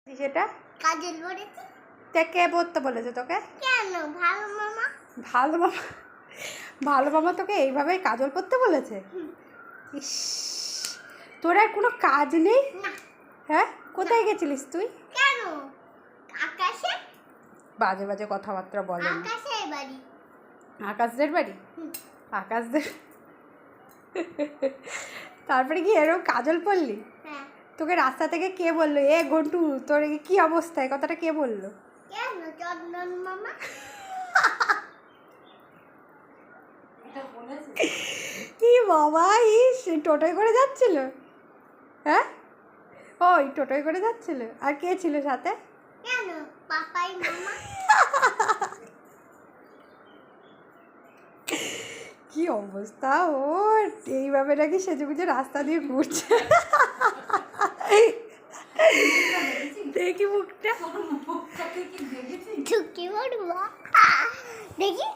সেটা কাজল পড়েছি। কে পড়তে বলেছে তোকে? কেন? ভালো মামা। ভালো মামা? ভালো মামা তোকে এইভাবে কাজল পড়তে বলেছে? ইস, তোর আর কোনো কাজ নেই? না। হ্যাঁ, কোথায় গেছিলিস তুই? কেন? আকাশে। বাজে বাজে কথাবার্তা বলেন। আকাশের বাড়ি। আকাশদের বাড়ি? আকাশদের। তারপরে কি এরকম কাজল পড়লি? হ্যাঁ। তোকে রাস্তা থেকে কে বললো এ ঘন্টু তোর কি অবস্থা, এই কথাটা কে বললো? কেন? চন্দন মামা। ই বাবা, ইস টোটোয় করে যাচ্ছিল? হ্যাঁ, ওই টোটোয় করে যাচ্ছিল। আর কে ছিল সাথে? কেন? পাপাই মামা। কি অবস্থা ওর, এইভাবে নাকি সেজেগুজে রাস্তা দিয়ে ঘুরছে। দেখি মুখটা। ঝুঁকি পড়বো দেখি।